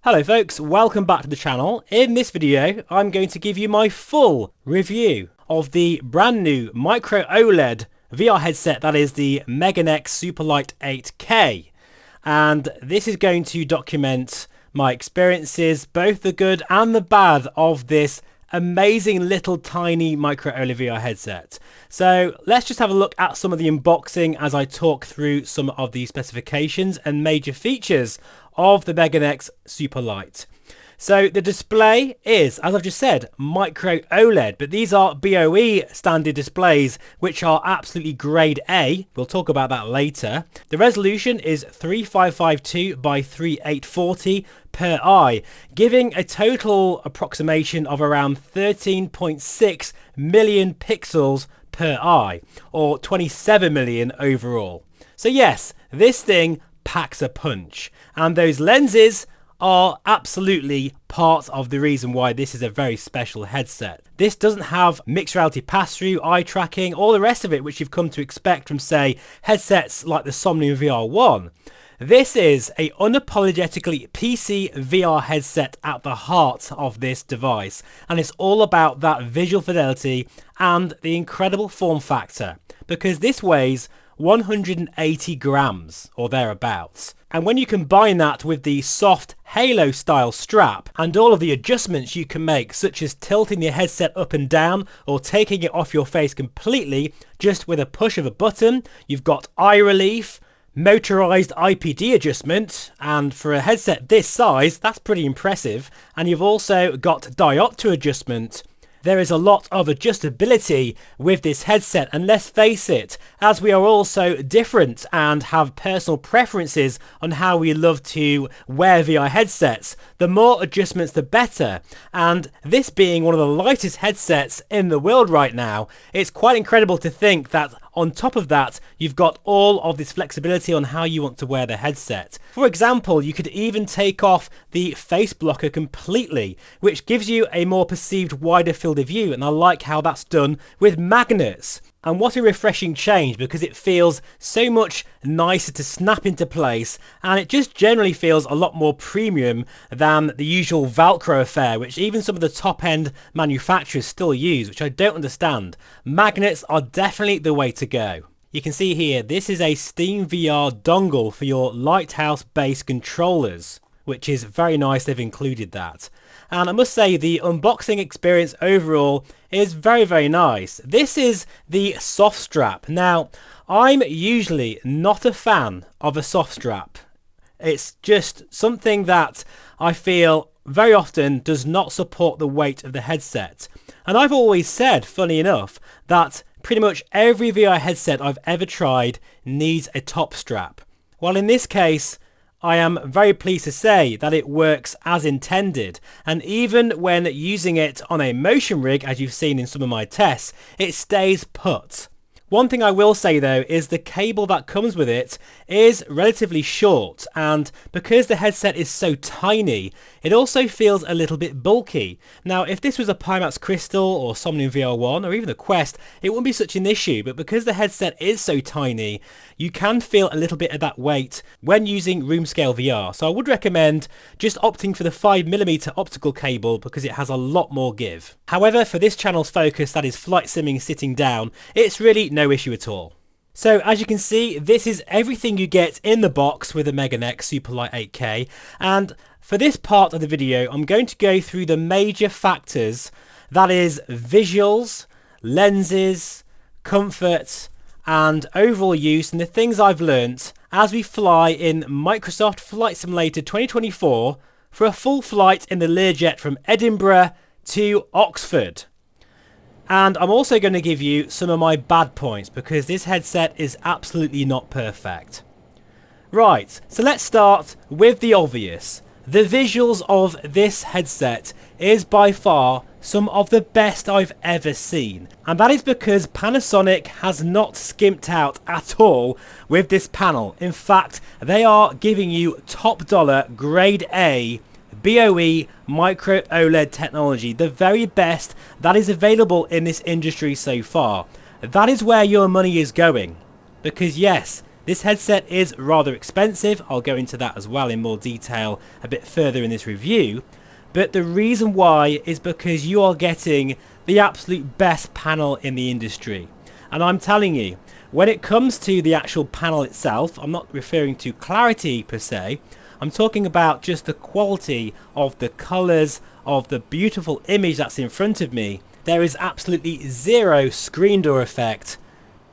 Hello folks, welcome back to the channel. In this video, I'm going to give you my full review of the brand new Micro-OLED VR headset that is the Meganex Superlight 8K. And this is going to document my experiences, both the good and the bad of this amazing little tiny Micro-OLED VR headset. So let's just have a look at some of the unboxing as I talk through some of the specifications and major features of the Meganex Superlight. So the display is, as I've just said, Micro OLED, but these are BOE standard displays, which are absolutely grade A. We'll talk about that later. The resolution is 3552 by 3840 per eye, giving a total approximation of around 13.6 million pixels per eye, or 27 million overall. So yes, this thing packs a punch, and those lenses are absolutely part of the reason why this is a very special headset. This doesn't have mixed reality pass-through, eye tracking, all the rest of it which you've come to expect from, say, headsets like the Somnium VR1. This is a unapologetically PC VR headset at the heart of this device, and it's all about that visual fidelity and the incredible form factor, because this weighs 180 grams or thereabouts. And when you combine that with the soft halo style strap and all of the adjustments you can make, such as tilting the headset up and down or taking it off your face completely just with a push of a button, you've got eye relief, motorized IPD adjustment, and for a headset this size that's pretty impressive. And you've also got diopter adjustment. There is a lot of adjustability with this headset, and let's face it, as we are all so different and have personal preferences on how we love to wear VR headsets, the more adjustments the better. And this being one of the lightest headsets in the world right now, it's quite incredible to think that on top of that, you've got all of this flexibility on how you want to wear the headset. For example, you could even take off the face blocker completely, which gives you a more perceived wider field of view, and I like how that's done with magnets. And what a refreshing change, because it feels so much nicer to snap into place, and it just generally feels a lot more premium than the usual Velcro affair, which even some of the top-end manufacturers still use, which I don't understand. Magnets are definitely the way to go. You can see here, this is a Steam VR dongle for your Lighthouse-based controllers, which is very nice they've included that. And I must say, the unboxing experience overall is very, very nice. This is the soft strap. Now, I'm usually not a fan of a soft strap. It's just something that I feel very often does not support the weight of the headset. And I've always said, funny enough, that pretty much every VR headset I've ever tried needs a top strap. Well, in this case, I am very pleased to say that it works as intended, and even when using it on a motion rig, as you've seen in some of my tests, it stays put. One thing I will say though is the cable that comes with it is relatively short, and because the headset is so tiny, it also feels a little bit bulky. Now, if this was a Pimax Crystal or Somnium VR1 or even a Quest, it wouldn't be such an issue, but because the headset is so tiny, you can feel a little bit of that weight when using room scale VR. So I would recommend just opting for the 5mm optical cable, because it has a lot more give. However, for this channel's focus, that is flight simming sitting down, it's really no issue at all. So as you can see, this is everything you get in the box with the Meganex Superlight 8K, and for this part of the video I'm going to go through the major factors, that is visuals, lenses, comfort and overall use, and the things I've learnt as we fly in Microsoft Flight Simulator 2024 for a full flight in the Learjet from Edinburgh to Oxford. And I'm also going to give you some of my bad points, because this headset is absolutely not perfect. Right, so let's start with the obvious. The visuals of this headset is by far some of the best I've ever seen. And that is because Panasonic has not skimped out at all with this panel. In fact, they are giving you top dollar grade A BOE Micro OLED technology, the very best that is available in this industry so far. That is where your money is going, because yes, This headset is rather expensive. I'll go into that as well in more detail a bit further in this review. But the reason why is because you are getting the absolute best panel in the industry. And I'm telling you, when it comes to the actual panel itself, I'm not referring to clarity per se. I'm talking about just the quality of the colors of the beautiful image that's in front of me. There is absolutely zero screen door effect,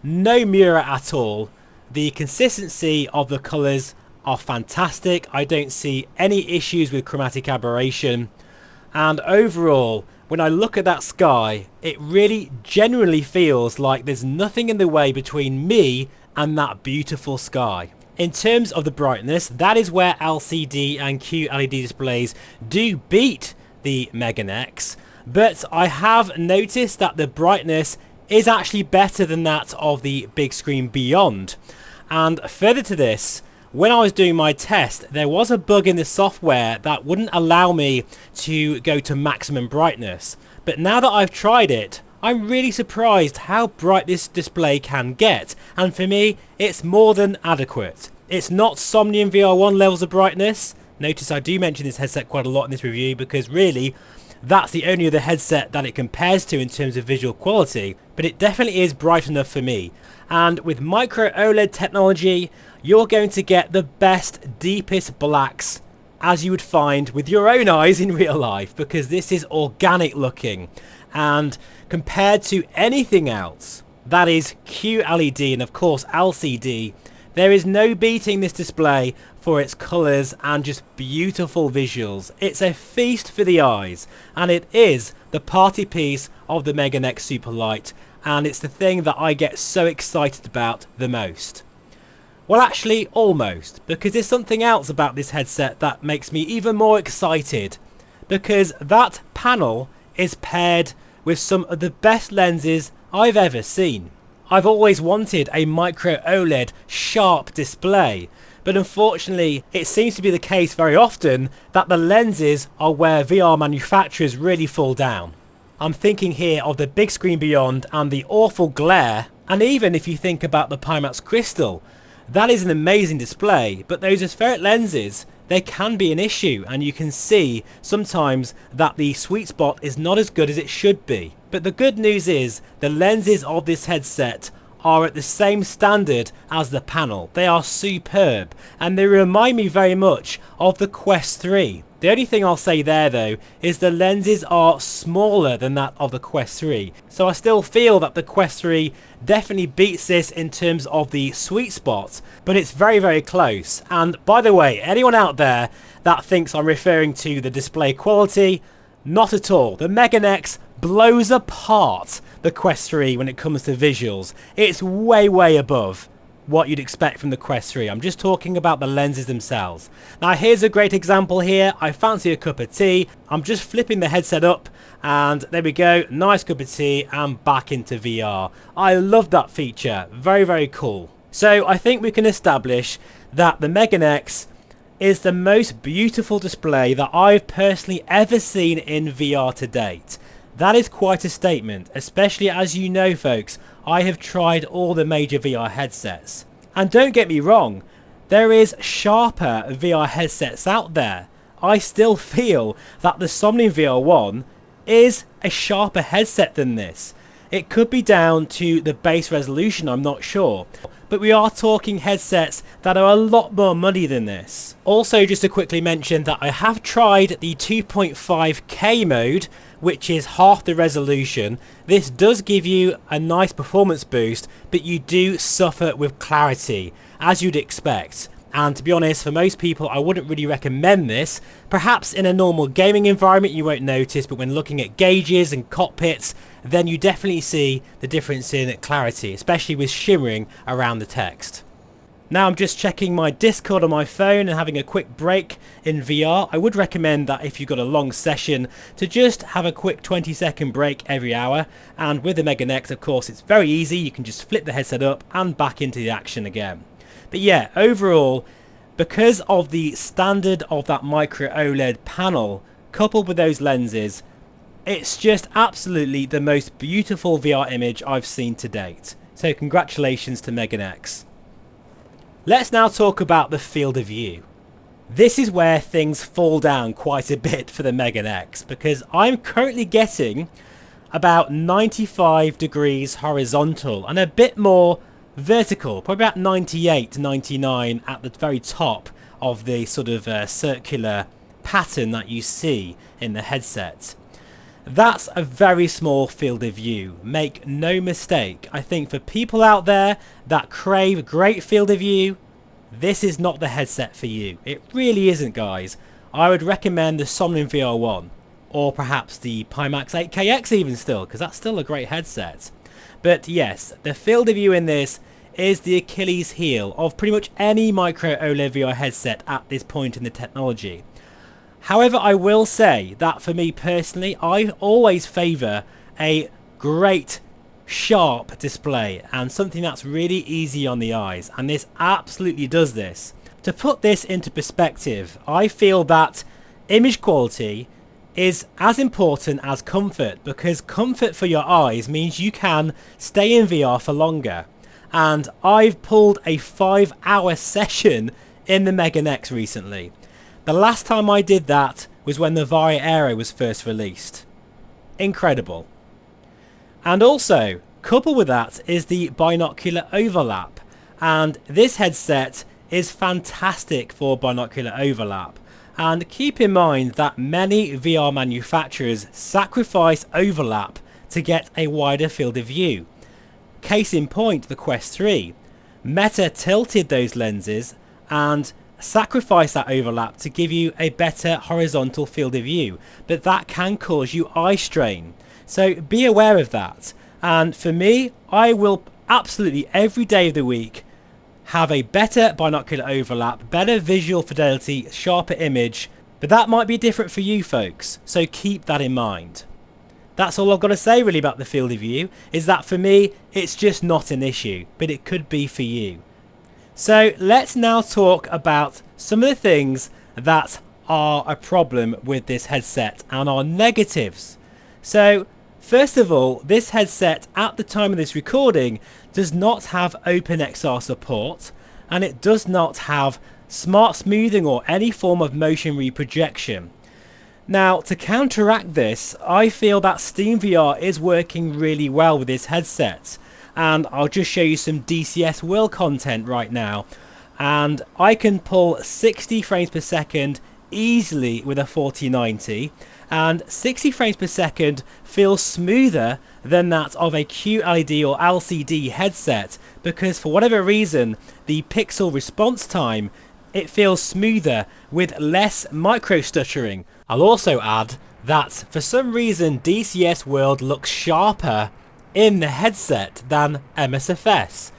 no mirror at all. The consistency of the colors are fantastic. I don't see any issues with chromatic aberration. And overall, when I look at that sky, it really genuinely feels like there's nothing in the way between me and that beautiful sky. In terms of the brightness, that is where LCD and QLED displays do beat the Meganex. But I have noticed that the brightness is actually better than that of the big screen beyond. And further to this, when I was doing my test, there was a bug in the software that wouldn't allow me to go to maximum brightness. But now that I've tried it, I'm really surprised how bright this display can get. And for me, it's more than adequate. It's not Somnium VR1 levels of brightness. Notice I do mention this headset quite a lot in this review because really, that's the only other headset that it compares to in terms of visual quality. But it definitely is bright enough for me. And with Micro-OLED technology, you're going to get the best, deepest blacks as you would find with your own eyes in real life, because this is organic looking. And compared to anything else that is QLED and of course LCD, there is no beating this display for its colours and just beautiful visuals. It's a feast for the eyes, and it is the party piece of the Meganex Superlight, and it's the thing that I get so excited about the most. Well, actually, almost, because there's something else about this headset that makes me even more excited, because that panel is paired with some of the best lenses I've ever seen. I've always wanted a Micro-OLED sharp display, but unfortunately it seems to be the case very often that the lenses are where VR manufacturers really fall down. I'm thinking here of the big screen beyond and the awful glare, and even if you think about the Pimax crystal, that is an amazing display, but those aspheric lenses, they can be an issue, and you can see sometimes that the sweet spot is not as good as it should be. But the good news is the lenses of this headset are at the same standard as the panel. They are superb, and they remind me very much of the Quest 3. The only thing I'll say there though is the lenses are smaller than that of the Quest 3. So I still feel that the Quest 3 definitely beats this in terms of the sweet spot, but it's very, very close. And by the way, anyone out there that thinks I'm referring to the display quality, not at all. The Meganex blows apart the Quest 3 when it comes to visuals. It's way, way above what you'd expect from the Quest 3. I'm just talking about the lenses themselves. Now here's a great example here. I fancy a cup of tea. I'm just flipping the headset up and there we go. Nice cup of tea and back into VR. I love that feature. Very, very cool. So I think we can establish that the Meganex is the most beautiful display that I've personally ever seen in VR to date. That is quite a statement, especially as you know, folks, I have tried all the major VR headsets. And don't get me wrong, there is sharper VR headsets out there. I still feel that the Somnium VR1 is a sharper headset than this. It could be down to the base resolution, I'm not sure. But we are talking headsets that are a lot more money than this. Also, just to quickly mention that I have tried the 2.5K mode, which is half the resolution. This does give you a nice performance boost, but you do suffer with clarity, as you'd expect. And to be honest, for most people, I wouldn't really recommend this. Perhaps in a normal gaming environment you won't notice, but when looking at gauges and cockpits, then you definitely see the difference in clarity, especially with shimmering around the text. Now I'm just checking my DISCOUT on my phone and having a quick break in VR. I would recommend that if you've got a long session to just have a quick 20-second break every hour. And with the Meganex, of course, it's very easy. You can just flip the headset up and back into the action again. But yeah, overall, because of the standard of that Micro-OLED panel, coupled with those lenses, it's just absolutely the most beautiful VR image I've seen to date. So congratulations to Meganex. Let's now talk about the field of view. This is where things fall down quite a bit for the Meganex, because I'm currently getting about 95 degrees horizontal and a bit more vertical, probably about 98 to 99 at the very top of the sort of circular pattern that you see in the headset. That's a very small field of view, make no mistake. I think for people out there that crave great field of view, this is not the headset for you. It really isn't, guys. I would recommend the Somnium VR1, or perhaps the Pimax 8KX even still, because that's still a great headset. But yes, the field of view in this is the Achilles heel of pretty much any Micro-OLED VR headset at this point in the technology. However, I will say that for me personally, I always favour a great sharp display and something that's really easy on the eyes, and this absolutely does this. To put this into perspective, I feel that image quality is as important as comfort, because comfort for your eyes means you can stay in VR for longer. And I've pulled a 5-hour session in the Meganex recently. The last time I did that was when the Varia Aero was first released. Incredible. And also, coupled with that is the binocular overlap. And this headset is fantastic for binocular overlap. And keep in mind that many VR manufacturers sacrifice overlap to get a wider field of view. Case in point, the Quest 3. Meta tilted those lenses and sacrificed that overlap to give you a better horizontal field of view, but that can cause you eye strain. So be aware of that. And for me, I will absolutely every day of the week have a better binocular overlap, better visual fidelity, sharper image, but that might be different for you folks, so keep that in mind. That's all I've got to say really about the field of view, is that for me it's just not an issue, but it could be for you. So let's now talk about some of the things that are a problem with this headset and are negatives. So first of all, this headset at the time of this recording does not have OpenXR support, and it does not have smart smoothing or any form of motion reprojection. Now, to counteract this, I feel that SteamVR is working really well with this headset, and I'll just show you some DCS World content right now, and I can pull 60 frames per second easily with a 4090, and 60 frames per second feels smoother than that of a QLED or LCD headset, because for whatever reason the pixel response time, it feels smoother with less micro stuttering. I'll also add that for some reason DCS World looks sharper in the headset than MSFS.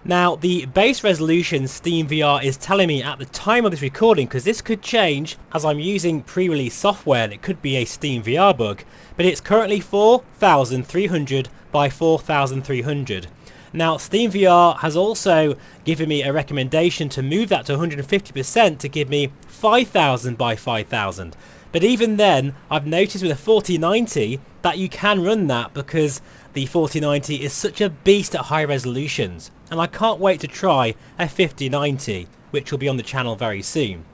Now, the base resolution SteamVR is telling me at the time of this recording, because this could change as I'm using pre-release software and it could be a SteamVR bug, but it's currently 4300 by 4300. Now, SteamVR has also given me a recommendation to move that to 150% to give me 5000 by 5000. But even then, I've noticed with a 4090 that you can run that, because the 4090 is such a beast at high resolutions. And I can't wait to try a 5090, which will be on the channel very soon.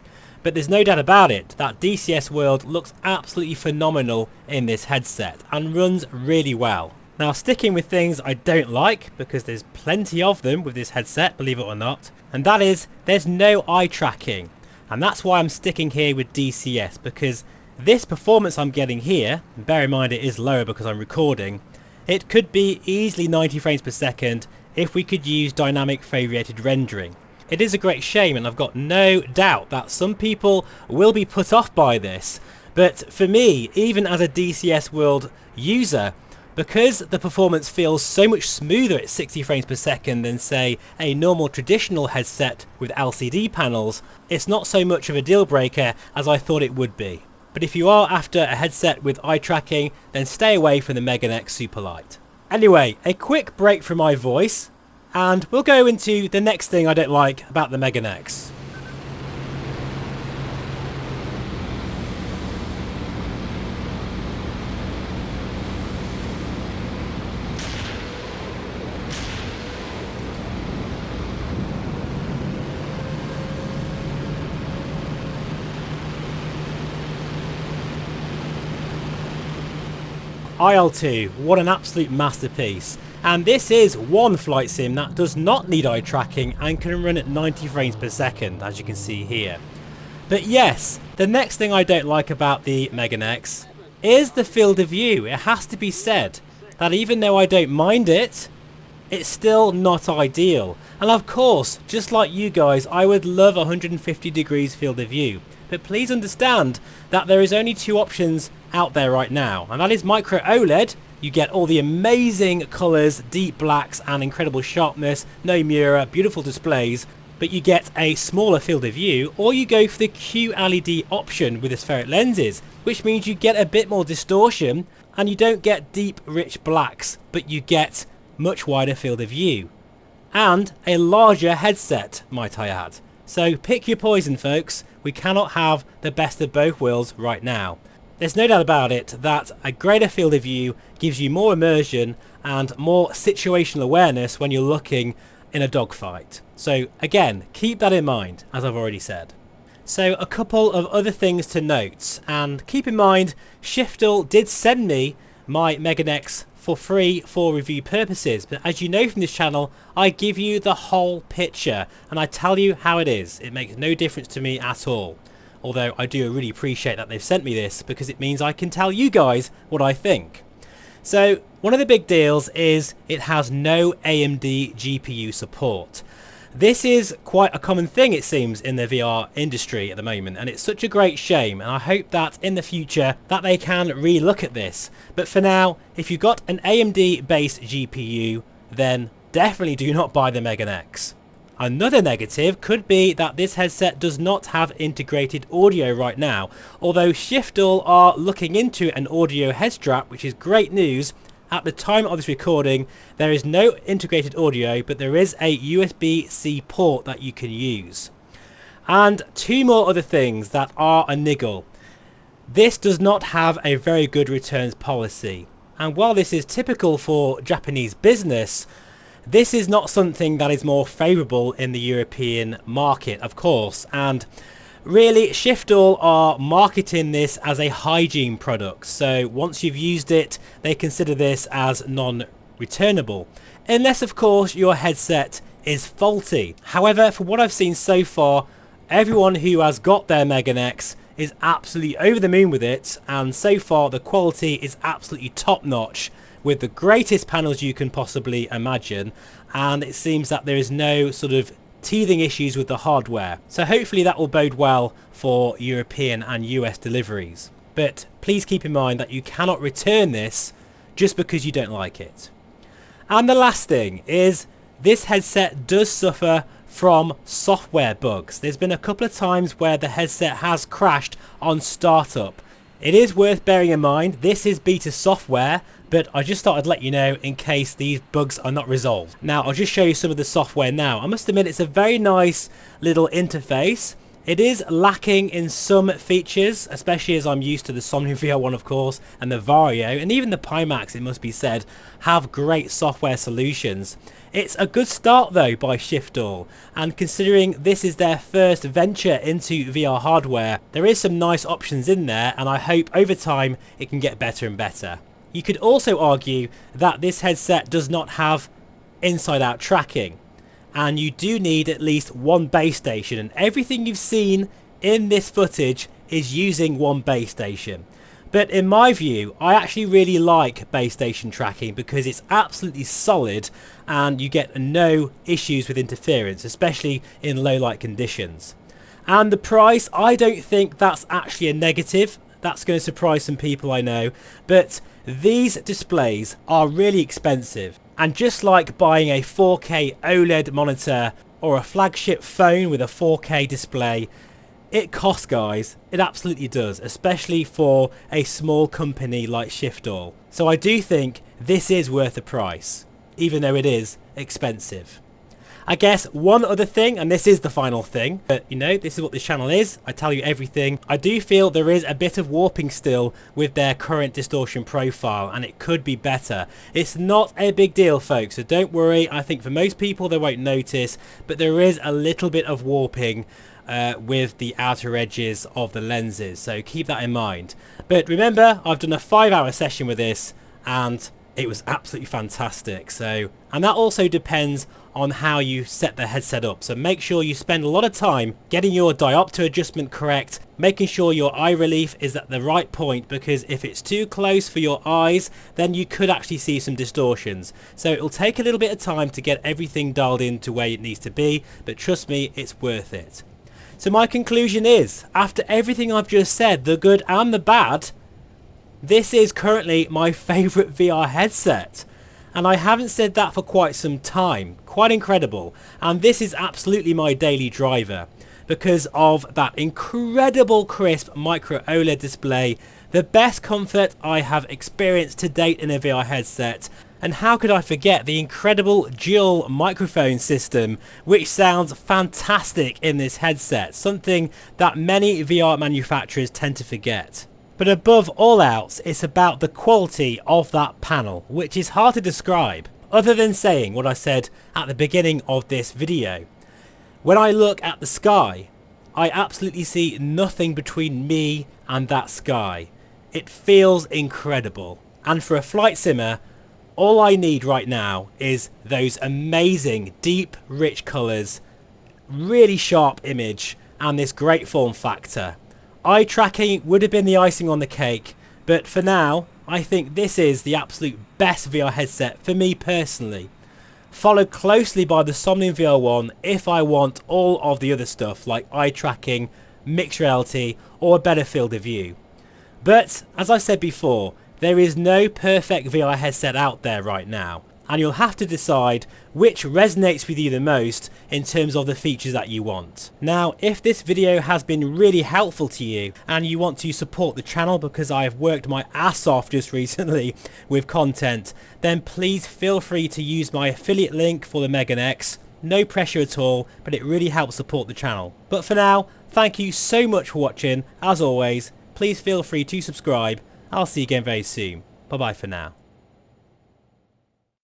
But there's no doubt about it that DCS World looks absolutely phenomenal in this headset and runs really well. Now, sticking with things I don't like, because there's plenty of them with this headset, believe it or not, and that is there's no eye tracking. And that's why I'm sticking here with DCS, because this performance I'm getting here, and bear in mind it is lower because I'm recording, it could be easily 90 frames per second if we could use dynamic foveated rendering. It is a great shame, and I've got no doubt that some people will be put off by this, but for me, even as a DCS World user, because the performance feels so much smoother at 60 frames per second than, say, a normal traditional headset with LCD panels, it's not so much of a deal breaker as I thought it would be. But if you are after a headset with eye tracking, then stay away from the Meganex Superlight. Anyway, a quick break from my voice, and we'll go into the next thing I don't like about the Meganex. IL-2, what an absolute masterpiece. And this is one flight sim that does not need eye tracking and can run at 90 frames per second, as you can see here. But yes, the next thing I don't like about the Meganex is the field of view. It has to be said that even though I don't mind it, it's still not ideal. And of course, just like you guys, I would love 150 degrees field of view. But please understand that there is only two options out there right now, and that is Micro-OLED. You get all the amazing colours, deep blacks and incredible sharpness, no mirror, beautiful displays, but you get a smaller field of view, or you go for the QLED option with the spheric lenses, which means you get a bit more distortion and you don't get deep rich blacks, but you get much wider field of view and a larger headset, might I add. So pick your poison, folks. We cannot have the best of both worlds right now. There's no doubt about it that a greater field of view gives you more immersion and more situational awareness when you're looking in a dogfight. So again, keep that in mind, as I've already said. So a couple of other things to note, and keep in mind, Shiftel did send me my Meganex for free for review purposes, but as you know from this channel, I give you the whole picture and I tell you how it is. It makes no difference to me at all. Although I do really appreciate that they've sent me this, because it means I can tell you guys what I think. So one of the big deals is it has no AMD GPU support. This is quite a common thing, it seems, in the VR industry at the moment, and it's such a great shame, and I hope that in the future that they can re-look at this. But for now, if you've got an AMD based GPU, then definitely do not buy the Meganex. Another negative could be that this headset does not have integrated audio right now, although Shiftel are looking into an audio head strap, which is great news. At the time of this recording, there is no integrated audio, but there is a USB-C port that you can use. And two more other things that are a niggle. This does not have a very good returns policy. And while this is typical for Japanese business, this is not something that is more favourable in the European market, of course. And really, Shiftel are marketing this as a hygiene product. So once you've used it, they consider this as non-returnable. Unless, of course, your headset is faulty. However, from what I've seen so far, everyone who has got their Meganex is absolutely over the moon with it. And so far, the quality is absolutely top-notch, with the greatest panels you can possibly imagine, and it seems that there is no sort of teething issues with the hardware. So hopefully that will bode well for European and US deliveries. But please keep in mind that you cannot return this just because you don't like it. And the last thing is, this headset does suffer from software bugs. There's been a couple of times where the headset has crashed on startup. It is worth bearing in mind, this is beta software, but I just thought I'd let you know in case these bugs are not resolved. Now, I'll just show you some of the software now. I must admit, it's a very nice little interface. It is lacking in some features, especially as I'm used to the Somnium VR1, of course, and the Vario, and even the Pimax, it must be said, have great software solutions. It's a good start though by Shiftel, and considering this is their first venture into VR hardware, there is some nice options in there, and I hope over time it can get better and better. You could also argue that this headset does not have inside-out tracking, and you do need at least one base station, and everything you've seen in this footage is using one base station. But in my view, I actually really like base station tracking because it's absolutely solid and you get no issues with interference, especially in low light conditions. And the price, I don't think that's actually a negative. That's going to surprise some people, I know, but these displays are really expensive, and just like buying a 4K OLED monitor or a flagship phone with a 4K display, it costs, guys. It absolutely does, especially for a small company like Shiftel. So I do think this is worth the price, even though it is expensive. I guess one other thing, and this is the final thing, but you know, this is what this channel is. I tell you everything. I do feel there is a bit of warping still with their current distortion profile, and it could be better. It's not a big deal, folks, so don't worry. I think for most people they won't notice, but there is a little bit of warping with the outer edges of the lenses, so keep that in mind. But remember, I've done a 5-hour session with this, and it was absolutely fantastic. So, and that also depends on how you set the headset up, so make sure you spend a lot of time getting your diopter adjustment correct, making sure your eye relief is at the right point, because if it's too close for your eyes, then you could actually see some distortions. So it'll take a little bit of time to get everything dialed in to where it needs to be, but trust me, it's worth it. So my conclusion is, after everything I've just said, the good and the bad, this is currently my favourite VR headset. And I haven't said that for quite some time. Quite incredible. And this is absolutely my daily driver because of that incredible crisp micro OLED display, the best comfort I have experienced to date in a VR headset. And how could I forget the incredible dual microphone system, which sounds fantastic in this headset, something that many VR manufacturers tend to forget. But above all else, it's about the quality of that panel, which is hard to describe, other than saying what I said at the beginning of this video. When I look at the sky, I absolutely see nothing between me and that sky. It feels incredible. And for a flight simmer, all I need right now is those amazing, deep, rich colours, really sharp image, and this great form factor. Eye tracking would have been the icing on the cake, but for now, I think this is the absolute best VR headset for me personally. Followed closely by the Somnium VR1 if I want all of the other stuff like eye tracking, mixed reality, or a better field of view. But, as I said before, there is no perfect VR headset out there right now, and you'll have to decide which resonates with you the most in terms of the features that you want. Now, if this video has been really helpful to you and you want to support the channel, because I have worked my ass off just recently with content, then please feel free to use my affiliate link for the Meganex. No pressure at all, but it really helps support the channel. But for now, thank you so much for watching. As always, please feel free to subscribe. I'll see you again very soon. Bye bye for now.